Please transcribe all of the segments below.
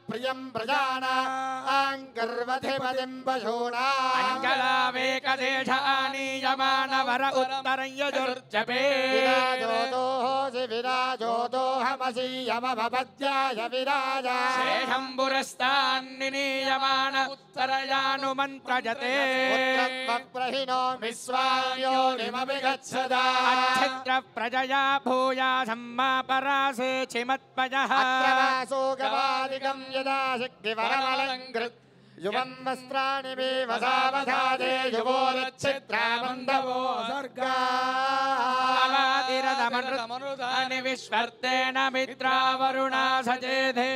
प्रियं प्रजानां गर्वधिपतिं पशूनाम् अञ्जलावेकदेशानीयमानवर उत्तरं यजुर्जपे विराजोदोहमसि यमभवद्याय विराजा शेषं पुरस्तान्निनीयमान उत्तरयानुमन्त्रजते प्रहिनो विश्वायोनिमपि गच्छदा अच्छिद्र प्रजया भूया सम्मा परासे चिमत्पजः अत्रवासोगवादिकं यदा शक्तिवरमलङ्कृत् युवं वस्त्राणि मे वसावधादे युवोरच्छिद्रामन्दवो सर्गावादिरदमनृतानि विश्वर्तेन मित्रावरुणा सचेधे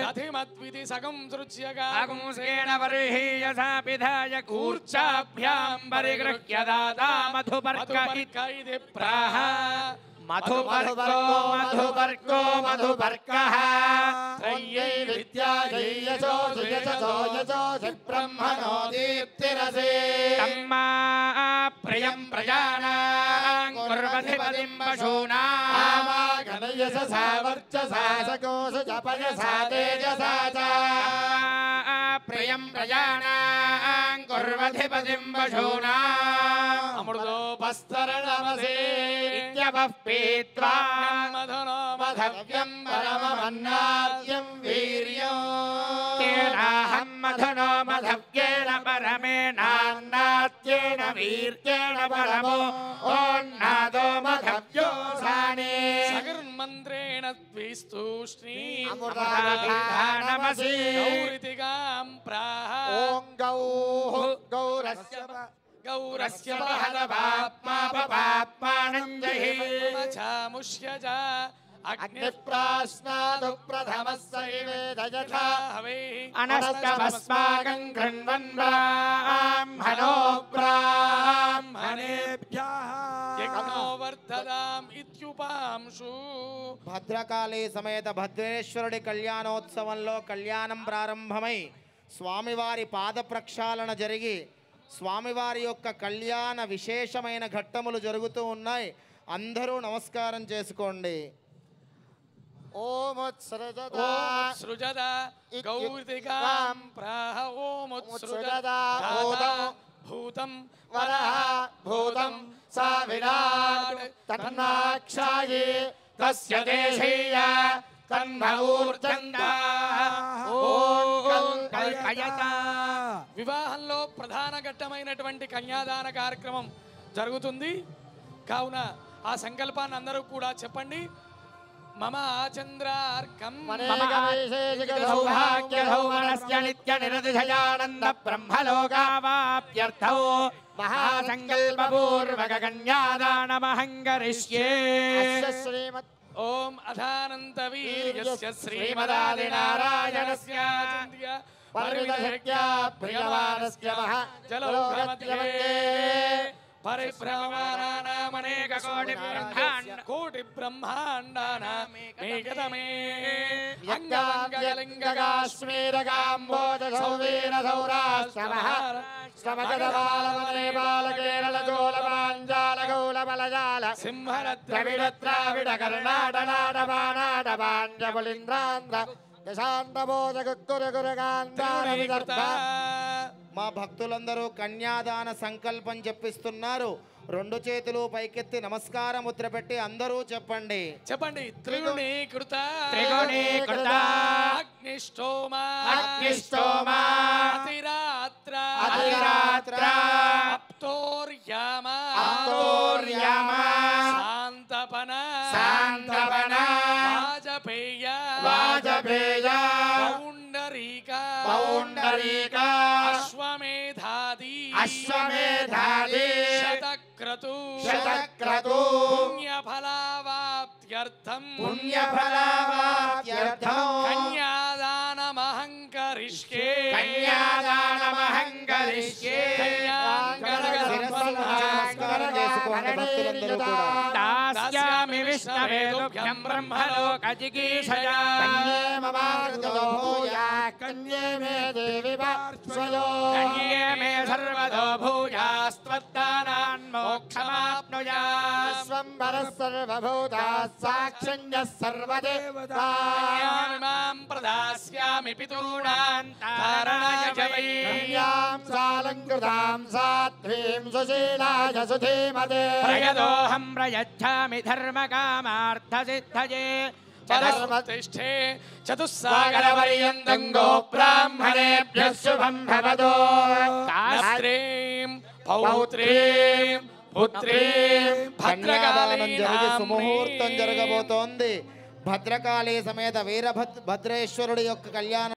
दधिमद्विधि सगं सृज्यगा अगुंसेन वर्हीयसा पिधाय कूर्चाभ्यां परिगृह्य दाता मधुपर्क इति प्राह मधुपर्को मधुपर्कः त्रय्यै विद्यायै यशो ब्रह्मणो दीप्तिरसे तम्मा प्रियं प्रजानां कुर्वधिपतिं पशूनां गणयशसा वर्चसा सकोश जपयसा तेजसा च प्रियं प्रजानां कुर्वधिपतिं पशूनाम् अमृतोपस्तरणमसे इत्यपः पीत्वा मधुनो मधव्यं परममन्नाद्यं वीर्यं तेनाहं मधुनो मधव्येन परमेनान्नाद्येन वीर्येण परमो ओन्नादो मधव्यो साने सगर्मन्त्रेण द्विस्तूष्णी अमृताभिधानमसि गौरितिगां प्राह ॐ गौः गौरस्य बहरपाप्मापपाप्मानञ्जहि मुष्यज अग्निप्राश्नादु प्रथमः सैवेदयथा हवे अनस्तमस्माकं कृण्वन् ब्राह्मणो ब्राह्मणेभ्यः यज्ञो वर्धताम् इत्युपांशु భద్రకాళి సమేత భద్రేశ్వరుడి కళ్యాణోత్సవంలో కళ్యాణం ప్రారంభమై స్వామివారి పాద ప్రక్షాళన జరిగి స్వామివారి యొక్క కళ్యాణ విశేషమైన ఘట్టములు జరుగుతూ ఉన్నాయి. అందరూ నమస్కారం చేసుకోండి. ఓముత్సృజద గౌరితిగాం ప్రాహ ఓముత్సృజద భూతం వరః భూతం సా విరాట్ తన్నాక్షాయే తస్య దేశీయ తన్మూర్జందా వివాహంలో ప్రధాన ఘట్టమైనటువంటి కన్యాదాన కార్యక్రమం జరుగుతుంది కావున ఆ సంకల్పాన్ని అందరూ కూడా చెప్పండి. మమ ఆచంద్రార్కం సౌభాగ్యధౌమనస్య నిత్య నిరతిశయానంద బ్రహ్మలోకావాప్యర్థౌ మహాసంకల్పపూర్వక కన్యాదానమహం కరిష్యే. ఓం అధానంత వీర్యస్య శ్రీమదాదినారాయణస్య పరివిదశక్త్యా ప్రియమానస్య జలౌఘమధ్యే పరిభ్రమమానామనేక కోటి బ్రహ్మాండానామేకతమే అంగాంగలింగకాశ్మీరగాంబోధసౌవీరసౌరాశ్రమః శ్రమగదబాలవనే బాలకేరళగోళబాంజాలగౌళబలజాల సింహరద్రవిడద్రావిడ కర్ణాటనాడబానాడబాంజబులింద్రాంధ్ర మా భక్తులందరూ కన్యాదాన సంకల్పం చెప్పిస్తున్నారు. రెండు చేతులు పైకెత్తి నమస్కార ముద్ర పెట్టి అందరూ చెప్పండి. చెప్పండి. త్రిగుణీకృత అగ్నిష్టోమ అతిరాత్ర అప్తోర్యామ శాంతపన వాజపేయ పౌండరీక అశ్వమేధాది శతక్రతు పుణ్యఫలావాప్త్యర్థం కన్యాదానమహం కరిష్యే దాస్యామి విష్ణవే తుభ్యం బ్రహ్మలోకజిగీషయా కన్యే మే దేవి పార్శ్వయో కన్యే మే సర్వదో భూయాస్త్వద్దానాన్ మోక్షమాప్నుయాత్ విశ్వంబర ఓంకారः సర్వభూతాः సాక్షిణ్యः సర్వదేవతా మాం ప్రదాస్యామి పితॄణాం తారణాయ చ వై కన్యాం సాలంకృతాం సాత్వీం సుశీలాయ సుధీమతే ప్రయదోహం ప్రయచ్ఛామి ధర్మకామార్థసిద్ధయే పరమతిష్ఠే చతుస్సాగరపర్యంతం గో బ్రాహ్మణేభ్యः శుభం భవతో స్త్రీం పౌత్రీం పుత్రీం కన్యాదానం జరిగి సుముహూర్తం భద్రకాళీ జరగబోతోంది. భద్రకాళి సమేత వీరభద్రేశ్వరుడి యొక్క కళ్యాణం